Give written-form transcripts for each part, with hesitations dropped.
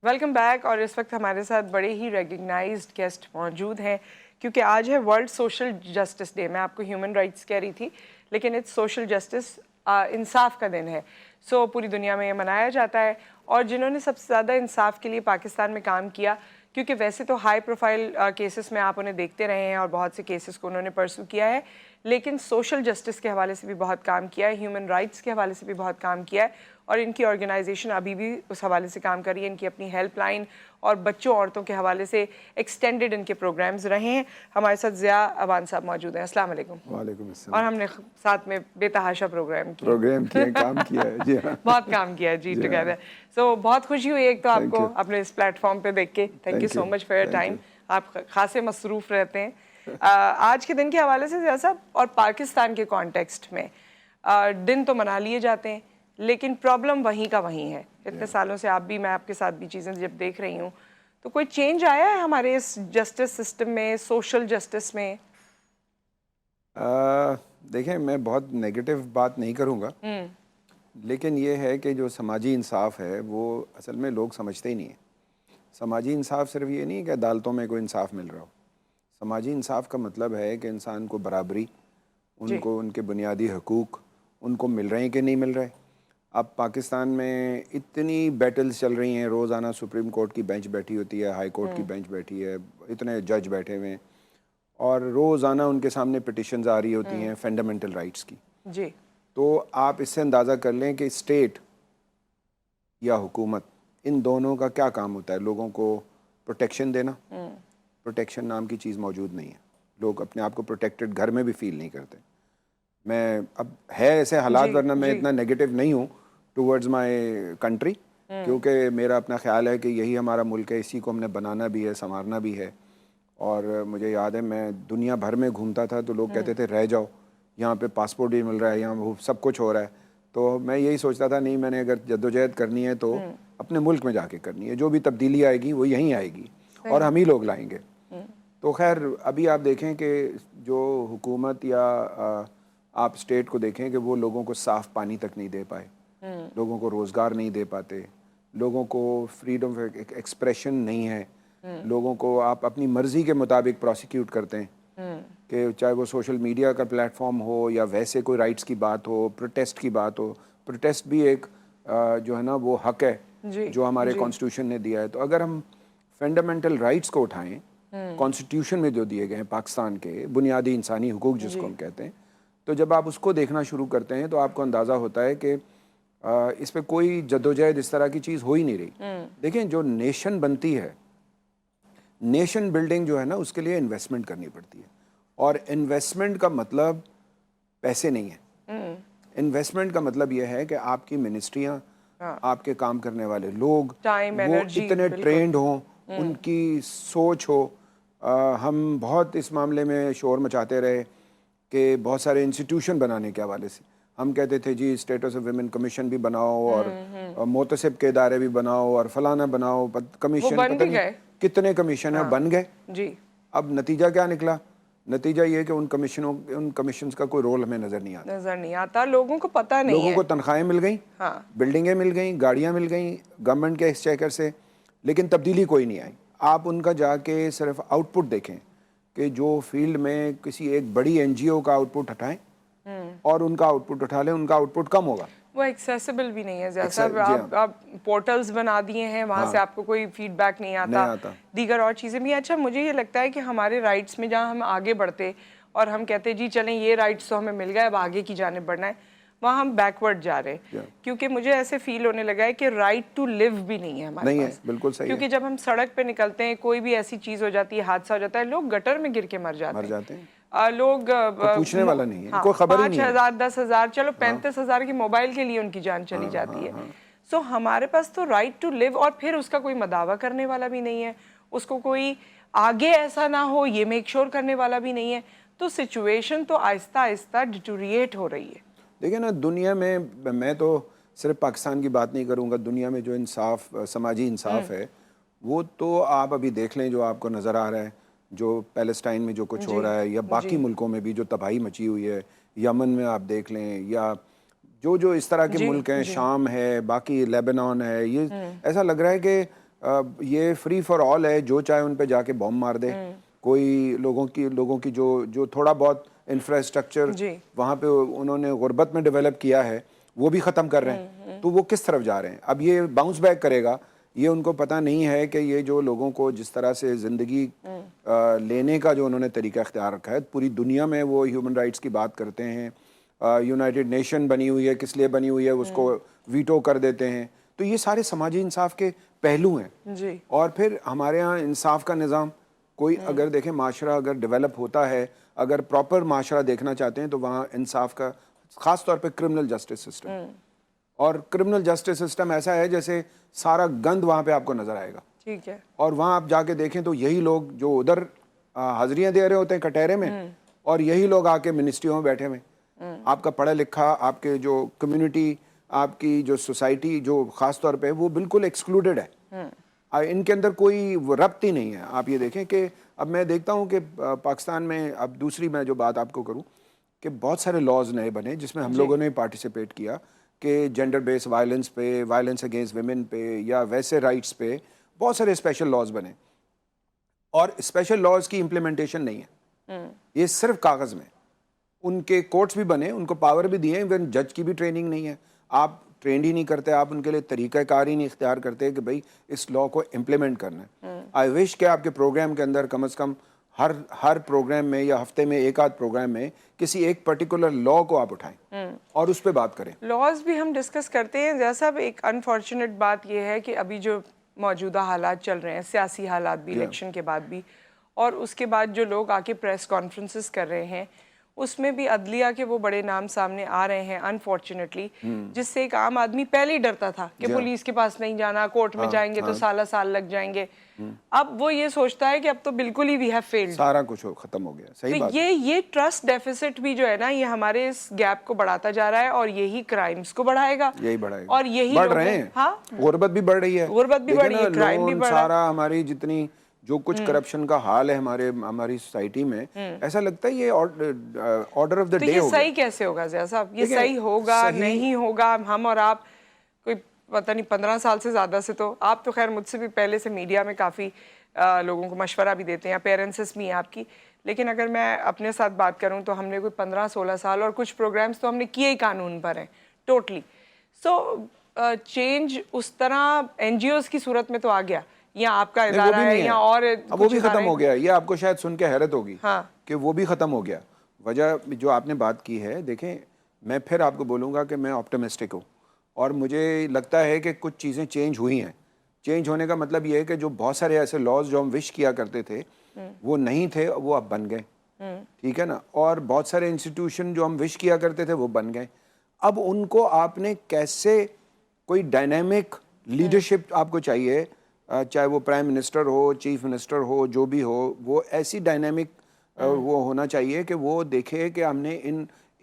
Welcome back. اور اس وقت ہمارے ساتھ بڑے ہی ریکگنائزڈ گیسٹ موجود ہیں کیونکہ آج ہے ورلڈ سوشل جسٹس ڈے. میں آپ کو ہیومن رائٹس کہہ رہی تھی لیکن اٹس سوشل جسٹس، انصاف کا دن ہے. پوری دنیا میں یہ منایا جاتا ہے. اور جنہوں نے سب سے زیادہ انصاف کے لیے پاکستان میں کام کیا، کیونکہ ویسے تو ہائی پروفائل کیسز میں آپ انہیں دیکھتے رہے ہیں اور بہت سے کیسز کو انہوں نے پرسو کیا ہے، لیکن سوشل جسٹس کے حوالے سے بھی بہت کام کیا ہے، ہیومن رائٹس کے حوالے سے بھی بہت کام کیا ہے. اور ان کی آرگنائزیشن ابھی بھی اس حوالے سے کام کر رہی ہے. ان کی اپنی ہیلپ لائن اور بچوں عورتوں کے حوالے سے ایکسٹینڈڈ ان کے پروگرامز رہے ہیں. ہمارے ساتھ ضیاء ابان صاحب موجود ہیں. السلام علیکم. وعلیکم السلام. اور ہم نے ساتھ میں بے تحاشا پروگرام کیا کام کیا ہے. جی ہاں، بہت کام کیا ہے جی ٹوگیدر. بہت خوشی ہوئی ایک تو آپ کو اپنے اس پلیٹ فارم پہ دیکھ کے. Thank you so much for your time. آپ خاصے مصروف رہتے ہیں. آج کے دن کے حوالے سے ضیاء صاحب اور پاکستان کے کانٹیکسٹ میں دن تو منا لیے جاتے ہیں لیکن پرابلم وہیں کا وہیں ہے. اتنے سالوں سے آپ بھی، میں آپ کے ساتھ بھی چیزیں جب دیکھ رہی ہوں تو کوئی چینج آیا ہے ہمارے اس جسٹس سسٹم میں، سوشل جسٹس میں؟ دیکھیں، میں بہت نیگیٹو بات نہیں کروں گا، لیکن یہ ہے کہ جو سماجی انصاف ہے وہ اصل میں لوگ سمجھتے ہی نہیں ہیں. سماجی انصاف صرف یہ نہیں کہ عدالتوں میں کوئی انصاف مل رہا ہو. سماجی انصاف کا مطلب ہے کہ انسان کو برابری، ان کو ان کے بنیادی حقوق ان کو مل رہے ہیں کہ نہیں مل رہے. اب پاکستان میں اتنی بیٹلز چل رہی ہیں، روزانہ سپریم کورٹ کی بینچ بیٹھی ہوتی ہے، ہائی کورٹ کی بینچ بیٹھی ہے، اتنے جج بیٹھے ہوئے ہیں اور روزانہ ان کے سامنے پٹیشنز آ رہی ہوتی ہیں فنڈامنٹل رائٹس کی. جی. تو آپ اس سے اندازہ کر لیں کہ اسٹیٹ یا حکومت، ان دونوں کا کیا کام ہوتا ہے؟ لوگوں کو پروٹیکشن دینا. پروٹیکشن نام کی چیز موجود نہیں ہے. لوگ اپنے آپ کو پروٹیکٹڈ گھر میں بھی فیل نہیں کرتے. میں اب ہے ایسے حالات، ورنہ میں اتنا نیگیٹو نہیں ہوں ٹورڈز مائی کنٹری، کیونکہ میرا اپنا خیال ہے کہ یہی ہمارا ملک ہے، اسی کو ہم نے بنانا بھی ہے، سنوارنا بھی ہے. اور مجھے یاد ہے میں دنیا بھر میں گھومتا تھا تو لوگ کہتے تھے رہ جاؤ، یہاں پہ پاسپورٹ ہی مل رہا ہے، یہاں سب کچھ ہو رہا ہے. تو میں یہی سوچتا تھا نہیں، میں نے اگر جدوجہد کرنی ہے تو اپنے ملک میں جا کے کرنی ہے. جو بھی تبدیلی آئے گی وہ یہیں آئے گی اور ہم ہی لوگ لائیں گے. تو خیر ابھی آپ دیکھیں کہ جو حکومت یا آپ اسٹیٹ کو دیکھیں کہ وہ لوگوں کو صاف پانی تک نہیں دے پائے، لوگوں کو روزگار نہیں دے پاتے، لوگوں کو فریڈم آف ایکسپریشن نہیں ہے، لوگوں کو آپ اپنی مرضی کے مطابق پروسیکیوٹ کرتے ہیں کہ چاہے وہ سوشل میڈیا کا پلیٹ فارم ہو یا ویسے کوئی رائٹس کی بات ہو، پروٹیسٹ کی بات ہو. پروٹیسٹ بھی ایک جو ہے نا وہ حق ہے جو ہمارے کانسٹیٹیوشن نے دیا ہے. تو اگر ہم فنڈامنٹل رائٹس کو اٹھائیں، کانسٹیٹیوشن میں جو دیے گئے ہیں پاکستان کے بنیادی انسانی حقوق جس کو ہم کہتے ہیں، تو جب آپ اس کو دیکھنا شروع کرتے ہیں تو آپ کو اندازہ ہوتا ہے کہ اس پہ کوئی جدوجہد اس طرح کی چیز ہو ہی نہیں رہی. دیکھیں، جو نیشن بنتی ہے، نیشن بلڈنگ جو ہے نا، اس کے لیے انویسٹمنٹ کرنی پڑتی ہے. اور انویسٹمنٹ کا مطلب پیسے نہیں ہے. انویسٹمنٹ کا مطلب یہ ہے کہ آپ کی منسٹریاں، آپ کے کام کرنے والے لوگ وہ اتنے ٹرینڈ ہوں، ان کی سوچ ہو. ہم بہت اس معاملے میں شور مچاتے رہے کہ بہت سارے انسٹیٹیوشن بنانے کے حوالے سے ہم کہتے تھے جی اسٹیٹس آف ویمن کمیشن بھی بناؤ اور محتسب کے ادارے بھی بناؤ اور فلانا بناؤ. کمیشن پتہ نہیں کتنے کمیشن ہیں، بن گئے. جی. اب نتیجہ کیا نکلا؟ نتیجہ یہ کہ ان کمیشنز کا کوئی رول ہمیں نظر نہیں آتا. لوگوں کو پتہ نہیں ہے. لوگوں کو تنخواہیں مل گئیں، بلڈنگیں مل گئیں، گاڑیاں مل گئیں گورنمنٹ کے ایکسچیکر سے، لیکن تبدیلی کوئی نہیں آئی. آپ ان کا جا کے صرف آؤٹ پٹ دیکھیں کہ جو فیلڈ میں کسی ایک بڑی این جی او کا آؤٹ پٹ ہٹائیں اور ان کا آؤٹ پٹ اٹھا لیں، ان کا آؤٹ پٹ کم ہوگا. وہ ایکسیسیبل بھی نہیں ہے صاحب. آپ پورٹلز بنا دیے ہیں، وہاں سے آپ کو کوئی فیڈ بیک نہیں آتا، دیگر اور چیزیں بھی. اچھا، مجھے یہ لگتا ہے کہ ہمارے رائٹس میں جہاں ہم آگے بڑھتے اور ہم کہتے جی چلیں یہ رائٹس تو ہمیں مل گئے، اب آگے کی جانب بڑھنا ہے، وہاں ہم بیکورڈ جا رہے ہیں. کیونکہ مجھے ایسے فیل ہونے لگا ہے کہ رائٹ ٹو لیو بھی نہیں ہے ہمارے پاس. بالکل صحیح. کیونکہ جب ہم سڑک پہ نکلتے ہیں، کوئی بھی ایسی چیز ہو جاتی ہے، حادثہ ہو جاتا ہے، لوگ گٹر میں گر کے مر جاتے ہیں. لوگ پوچھنے والا نہیں ہے، کوئی خبر ہی نہیں ہے. 5,000 10,000 چلو 35,000 کی موبائل کے لیے ان کی جان چلی جاتی ہے. سو ہمارے پاس تو رائٹ ٹو لیو، اور پھر اس کا کوئی مداوع کرنے والا بھی نہیں ہے، اس کو کوئی آگے ایسا نہ ہو یہ میک شور کرنے والا بھی نہیں ہے. تو سچویشن تو آہستہ آہستہ ڈیٹوریٹ ہو رہی ہے. دیکھیں نا، دنیا میں تو صرف پاکستان کی بات نہیں کروں گا، دنیا میں جو انصاف، سماجی انصاف ہے، وہ تو آپ ابھی دیکھ لیں جو آپ کو نظر آ رہا ہے، جو پیلسٹائن میں جو کچھ ہو رہا ہے، یا باقی ملکوں میں بھی جو تباہی مچی ہوئی ہے، یمن میں آپ دیکھ لیں، یا جو اس طرح کے ملک ہیں، شام ہے، باقی لیبنان ہے. یہ ایسا لگ رہا ہے کہ یہ فری فار آل ہے, جو چاہے ان پہ جا کے بم مار دے. کوئی لوگوں کی جو تھوڑا بہت انفراسٹرکچر وہاں پہ انہوں نے غربت میں ڈیولپ کیا ہے وہ بھی ختم کر رہے ہیں. تو وہ کس طرف جا رہے ہیں؟ اب یہ باؤنس بیک کرے گا, یہ ان کو پتہ نہیں ہے کہ یہ جو لوگوں کو جس طرح سے زندگی لینے کا جو انہوں نے طریقہ اختیار رکھا ہے, پوری دنیا میں وہ ہیومن رائٹس کی بات کرتے ہیں. یونائٹڈ نیشن بنی ہوئی ہے, کس لیے بنی ہوئی ہے اس کو ویٹو کر دیتے ہیں. تو یہ سارے سماجی انصاف کے پہلو ہیں. اور پھر ہمارے ہاں انصاف کا نظام کوئی اگر دیکھیں معاشرہ اگر ڈیولپ ہوتا ہے, اگر پراپر معاشرہ دیکھنا چاہتے ہیں تو وہاں انصاف کا, خاص طور پہ کرمنل جسٹس سسٹم, اور کرمنل جسٹس سسٹم ایسا ہے جیسے سارا گند وہاں پہ آپ کو نظر آئے گا. ٹھیک ہے. اور وہاں آپ جا کے دیکھیں تو یہی لوگ جو ادھر حاضریاں دے رہے ہوتے ہیں کٹہرے میں, اور یہی لوگ آ کے منسٹریوں میں بیٹھے ہوئے. آپ کا پڑھا لکھا, آپ کے جو کمیونٹی, آپ کی جو سوسائٹی جو خاص طور پہ وہ بالکل ایکسکلوڈڈ ہے. ان کے اندر کوئی ربط ہی نہیں ہے. آپ یہ دیکھیں کہ اب میں دیکھتا ہوں کہ پاکستان میں, اب دوسری میں جو بات آپ کو کروں, کہ بہت سارے لاز نئے بنے جس میں ہم لوگوں نے پارٹیسپیٹ کیا, کہ جینڈر بیس وائلنس پہ, وائلنس اگینسٹ ویمن پہ, یا ویسے رائٹس پہ بہت سارے اسپیشل لاز بنے. اور اسپیشل لاز کی امپلیمنٹیشن نہیں ہے, یہ صرف کاغذ میں. ان کے کورٹس بھی بنے, ان کو پاور بھی دیے, ایون جج کی بھی ٹریننگ نہیں ہے. آپ ٹرینڈ ہی نہیں کرتے, آپ ان کے لیے طریقہ کار ہی نہیں اختیار کرتے کہ بھئی اس لا کو امپلیمنٹ کرنا ہے. آئی وش کہ آپ کے پروگرام کے اندر کم از کم ہر پروگرام میں یا ہفتے میں ایک آدھ پروگرام میں کسی ایک پرٹیکولر لا کو آپ اٹھائیں اور اس پہ بات کریں. لاز بھی ہم ڈسکس کرتے ہیں. جیسا ایک انفارچونیٹ بات یہ ہے کہ ابھی جو موجودہ حالات چل رہے ہیں, سیاسی حالات بھی, الیکشن کے بعد بھی, اور اس کے بعد جو لوگ آ کے پریس کانفرنسز کر رہے ہیں, اس میں بھی عدلیہ کے وہ بڑے نام سامنے آ رہے ہیں انفارچونیٹلی, جس سے ایک عام آدمی پہلے ہی ڈرتا تھا کہ پولیس کے پاس نہیں جانا, کورٹ میں جائیں گے تو سال لگ جائیں گے. اب وہ یہ سوچتا ہے کہ اب تو بالکل ہی وی ہیو فیلڈ, سارا کچھ ختم ہو گیا. صحیح بات. یہ ٹرسٹ ڈیفیسٹ بھی جو ہے نا, یہ ہمارے اس گیپ کو بڑھاتا جا رہا ہے, اور یہی کرائمز کو بڑھائے گا, یہی بڑھائے گا, اور یہی بڑھ رہے ہیں. ہاں, غربت بھی بڑھ رہی ہے, غربت بھی بڑھ رہی ہے, کرائم بھی بڑھ رہا ہے. سارا ہماری جتنی جو کچھ کرپشن کا حال ہے ہماری سوسائٹی میں, ایسا لگتا ہے یہ آرڈر آف دا ڈے ہو گیا. یہ صحیح کیسے ہوگا ضیاء صاحب؟ یہ صحیح ہوگا نہیں ہوگا؟ ہم اور آپ کوئی پتہ نہیں 15 سال سے زیادہ سے, تو آپ تو خیر مجھ سے بھی پہلے سے میڈیا میں کافی لوگوں کو مشورہ بھی دیتے ہیں, پیرنٹس بھی ہیں آپ کی, لیکن اگر میں اپنے ساتھ بات کروں تو ہم نے کوئی 15-16 سال, اور کچھ پروگرامز تو ہم نے کیے ہی قانون پر ہیں ٹوٹلی. سو چینج اس طرح این جی اوز کی صورت میں تو آ گیا, یا آپ کا ادارہ ہے یا اور وہ بھی ختم ہو گیا. یہ آپ کو شاید سن کے حیرت ہوگی کہ وہ بھی ختم ہو گیا. وجہ جو آپ نے بات کی ہے, دیکھیں میں پھر آپ کو بولوں گا کہ میں آپٹمسٹک ہوں, اور مجھے لگتا ہے کہ کچھ چیزیں چینج ہوئی ہیں. چینج ہونے کا مطلب یہ ہے کہ جو بہت سارے ایسے لاز جو ہم وش کیا کرتے تھے وہ نہیں تھے, وہ اب بن گئے. ٹھیک ہے نا. اور بہت سارے انسٹیٹیوشن جو ہم وش کیا کرتے تھے وہ بن گئے. اب ان کو آپ نے کیسے, کوئی ڈائنامک لیڈرشپ آپ کو چاہیے, چاہے وہ پرائم منسٹر ہو, چیف منسٹر ہو, جو بھی ہو, وہ ایسی ڈائنامک وہ ہونا چاہیے کہ وہ دیکھے کہ ہم نے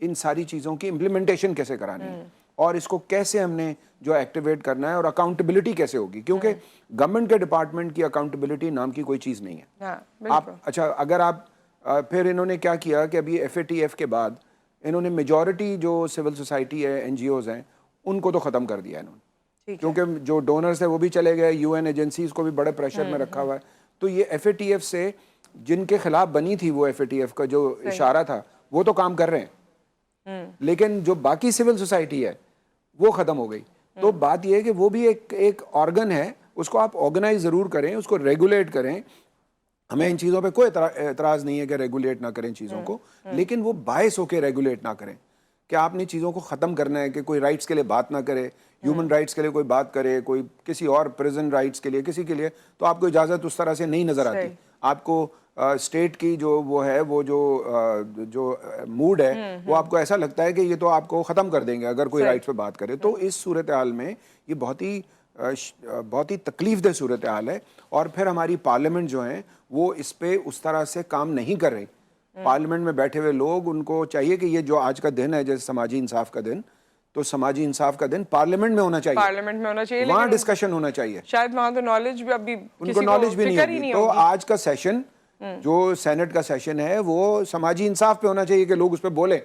ان ساری چیزوں کی امپلیمنٹیشن کیسے کرانی ہے, اور اس کو کیسے ہم نے جو ایکٹیویٹ کرنا ہے, اور اکاؤنٹیبلٹی کیسے ہوگی. کیونکہ گورنمنٹ کے ڈپارٹمنٹ کی اکاؤنٹیبلٹی نام کی کوئی چیز نہیں ہے. آپ اچھا اگر آپ پھر انہوں نے کیا کیا کہ ابھی ایف اے ٹی ایف کے بعد انہوں نے میجورٹی جو سول سوسائٹی ہے, این جی اوز ہیں, ان کو تو ختم کر دیا انہوں نے, کیونکہ جو ڈونرز تھے وہ بھی چلے گئے, یو این ایجنسیز کو بھی بڑے پریشر میں رکھا ہوا ہے. تو یہ ایف اے ٹی ایف سے جن کے خلاف بنی تھی وہ ایف اے ٹی ایف کا جو اشارہ تھا وہ تو کام کر رہے ہیں, لیکن جو باقی سول سوسائٹی ہے وہ ختم ہو گئی. تو بات یہ ہے کہ وہ بھی ایک آرگن ہے, اس کو آپ آرگنائز ضرور کریں, اس کو ریگولیٹ کریں. ہمیں ان چیزوں پہ کوئی اعتراض نہیں ہے کہ ریگولیٹ نہ کریں چیزوں کو, لیکن وہ باعث ہو کے ریگولیٹ نہ کریں کہ آپ نے چیزوں کو ختم کرنا ہے, کہ کوئی رائٹس کے لیے بات نہ کرے, ہیومن رائٹس کے لیے کوئی بات کرے, کوئی کسی اور پریزن رائٹس کے لیے کسی کے لیے, تو آپ کو اجازت اس طرح سے نہیں نظر آتی. آپ کو اسٹیٹ کی جو وہ ہے, وہ جو موڈ ہے, وہ آپ کو ایسا لگتا ہے کہ یہ تو آپ کو ختم کر دیں گے اگر کوئی رائٹس پہ بات کرے. تو اس صورتحال میں یہ بہت ہی تکلیف دہ صورتحال ہے. اور پھر ہماری پارلیمنٹ جو ہیں وہ اس پہ اس طرح سے کام نہیں کر رہی. پارلیمنٹ میں بیٹھے ہوئے لوگ, ان کو چاہیے کہ یہ جو آج کا دن ہے جیسے سماجی انصاف کا دن, تو سماجی انصاف کا دن پارلیمنٹ میں ہونا چاہیے, پارلیمنٹ میں ہونا چاہیے, وہاں ڈسکشن ہونا چاہیے. شاید وہاں تو نالج بھی ابھی ان کو نالج بھی نہیں ہوگی. تو آج کا سیشن جو سینٹ کا سیشن ہے وہ سماجی انصاف پہ ہونا چاہیے کہ لوگ اس پہ بولیں,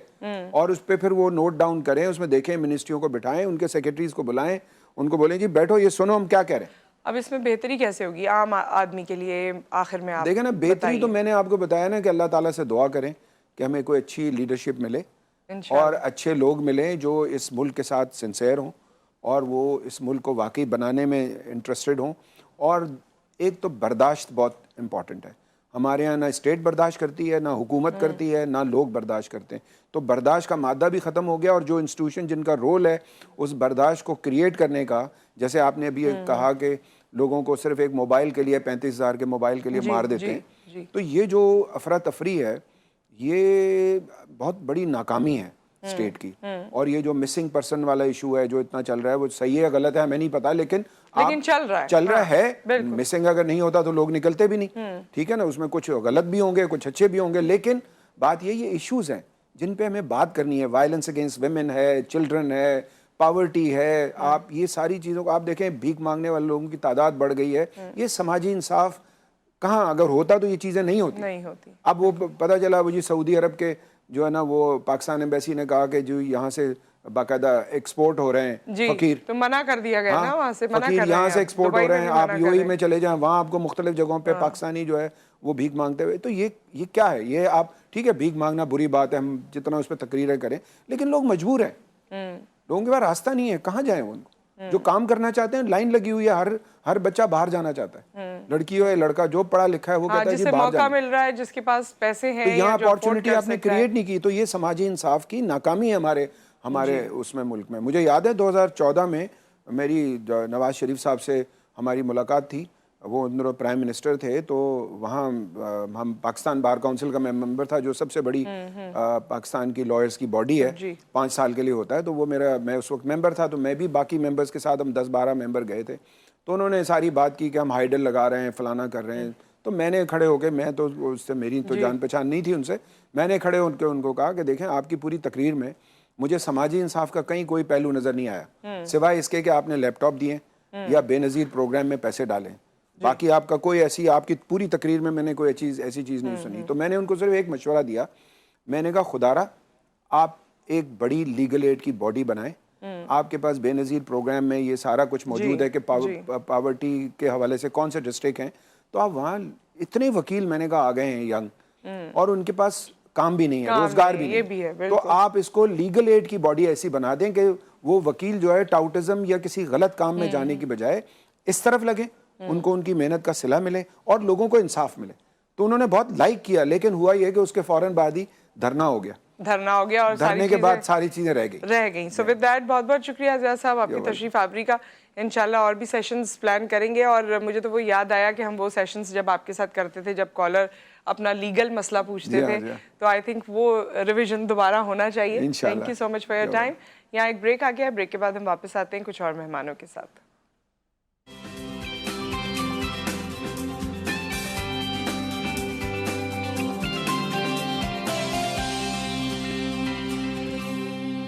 اور اس پہ پھر وہ نوٹ ڈاؤن کریں, اس میں دیکھیں, منسٹریوں کو بٹھائیں, ان کے سیکرٹریز کو بلائیں, ان کو بولیں جی بیٹھو یہ سنو ہم کیا کہہ رہے ہیں. اب اس میں بہتری کیسے ہوگی عام آدمی کے لیے؟ آخر میں آپ دیکھیں نا، بہتری تو میں نے آپ کو بتایا نا کہ اللہ تعالیٰ سے دعا کریں کہ ہمیں کوئی اچھی لیڈرشپ ملے اور اچھے لوگ ملیں جو اس ملک کے ساتھ سنسیئر ہوں اور وہ اس ملک کو واقعی بنانے میں انٹرسٹڈ ہوں. اور ایک تو برداشت بہت امپورٹنٹ ہے. ہمارے یہاں نہ اسٹیٹ برداشت کرتی ہے، نہ حکومت کرتی ہے، نہ لوگ برداشت کرتے ہیں. تو برداشت کا مادہ بھی ختم ہو گیا، اور جو انسٹیٹیوشن جن کا رول ہے اس برداشت کو کریٹ کرنے کا، جیسے آپ نے ابھی کہا کہ لوگوں کو صرف ایک موبائل کے لیے 35,000 کے موبائل کے لیے مار دیتے ہیں، تو یہ جو افراتفری ہے یہ بہت بڑی ناکامی ہے اسٹیٹ کی. اور یہ جو مسنگ پرسن والا ایشو ہے جو اتنا چل رہا ہے، وہ صحیح ہے یا غلط ہے ہمیں نہیں پتا، لیکن چل رہا ہے. مسنگ اگر نہیں ہوتا تو لوگ نکلتے بھی نہیں، ٹھیک ہے نا. اس میں کچھ غلط بھی ہوں گے، کچھ اچھے بھی ہوں گے، لیکن بات یہ ایشوز ہیں جن پہ ہمیں بات کرنی ہے. وائلنس اگینسٹ ویمن ہے، چلڈرن ہے، پاورٹی ہے. آپ یہ ساری چیزوں کو آپ دیکھیں، بھیک مانگنے والے لوگوں کی تعداد بڑھ گئی ہے. یہ سماجی انصاف کہاں، اگر ہوتا تو یہ چیزیں نہیں ہوتی. اب وہ پتہ چلا وہ جی سعودی عرب کے جو ہے نا، وہ پاکستان ایمبیسی نے کہا کہ جو یہاں سے باقاعدہ ایکسپورٹ ہو رہے ہیں فقیر، تو منع کر دیا گیا نا وہاں سے، فقیر یہاں سے ایکسپورٹ ہو رہے ہیں. آپ یو اے میں چلے جائیں، وہاں آپ کو مختلف جگہوں پہ پاکستانی جو ہے وہ بھیک مانگتے ہوئے. تو یہ کیا ہے؟ یہ آپ ٹھیک ہے بھیک مانگنا بری بات ہے، ہم جتنا اس پہ تقریریں کریں، لیکن لوگ مجبور ہیں. لوگوں کے پاس راستہ نہیں ہے، کہاں جائیں؟ ان کو جو کام کرنا چاہتے ہیں لائن لگی ہوئی ہے. ہر بچہ باہر جانا چاہتا ہے، لڑکی ہو یا لڑکا، جو پڑھا لکھا ہے وہ کہتا ہے جی باہر جانا. موقع مل رہا ہے جس کے پاس پیسے ہیں، تو یہاں اپارچونٹی آپ نے کریٹ نہیں کی. تو یہ سماجی انصاف کی ناکامی ہے ہمارے اس میں ملک میں. مجھے یاد ہے 2014 میں میری نواز شریف صاحب سے ہماری ملاقات تھی. وہ ان دنوں پرائم منسٹر تھے. تو وہاں ہم پاکستان بار کونسل کا میں ممبر تھا، جو سب سے بڑی پاکستان کی لائرز کی باڈی ہے، 5 سال کے لیے ہوتا ہے. تو وہ میں اس وقت ممبر تھا. تو میں بھی باقی ممبرز کے ساتھ ہم 10-12 ممبر گئے تھے. تو انہوں نے ساری بات کی کہ ہم ہائیڈل لگا رہے ہیں، فلانا کر رہے ہیں. تو میں نے کھڑے ہو کے، میں تو اس سے میری تو جان پہچان نہیں تھی ان سے، میں نے کھڑے ہو کے ان کو کہا کہ دیکھیں آپ کی پوری تقریر میں مجھے سماجی انصاف کا کہیں کوئی پہلو نظر نہیں آیا، سوائے اس کے کہ آپ نے لیپ ٹاپ دیے یا بے نظیر پروگرام میں پیسے ڈالیں. باقی آپ کا کوئی آپ کی پوری تقریر میں نے کوئی ایسی چیز نہیں سنی. تو میں نے ان کو صرف ایک مشورہ دیا. میں نے کہا خدارا آپ ایک بڑی لیگل ایڈ کی باڈی بنائیں. آپ کے پاس بے نظیر پروگرام میں یہ سارا کچھ موجود ہے کہ پاورٹی کے حوالے سے کون سے ڈسٹرکٹ ہیں. تو آپ وہاں اتنے وکیل میں نے کہا آ گئے ہیں ینگ، اور ان کے پاس کام بھی نہیں ہے، روزگار بھی نہیں ہے. تو آپ اس کو لیگل ایڈ کی باڈی ایسی بنا دیں کہ وہ وکیل جو ہے ٹاؤٹزم یا کسی غلط کام میں جانے کی بجائے اس طرف لگیں، ان کو ان کی محنت کا صلہ ملے اور لوگوں کو انصاف ملے. تو انہوں نے بہت لائک کیا، لیکن ہوا یہ کہ اس کے فوراً بعد ہی دھرنا ہو گیا اور دھرنے کے بعد ساری چیزیں رہ گئیں. سو ود دیٹ بہت بہت شکریہ زیاد صاحب آپ کی تشریف آوری کا. انشاءاللہ اور بھی سیشنز پلان کریں گے. اور مجھے تو وہ یاد آیا کہ ہم وہ سیشنز جب آپ کے ساتھ کرتے تھے، جب کالر اپنا لیگل مسئلہ پوچھتے تھے، تو آئی تھنک وہ ریویژن دوبارہ ہونا چاہیے. Thank you so much for your time. یہاں ایک بریک آ گیا ہے، بریک کے بعد ہم واپس آتے ہیں کچھ اور مہمانوں کے ساتھ.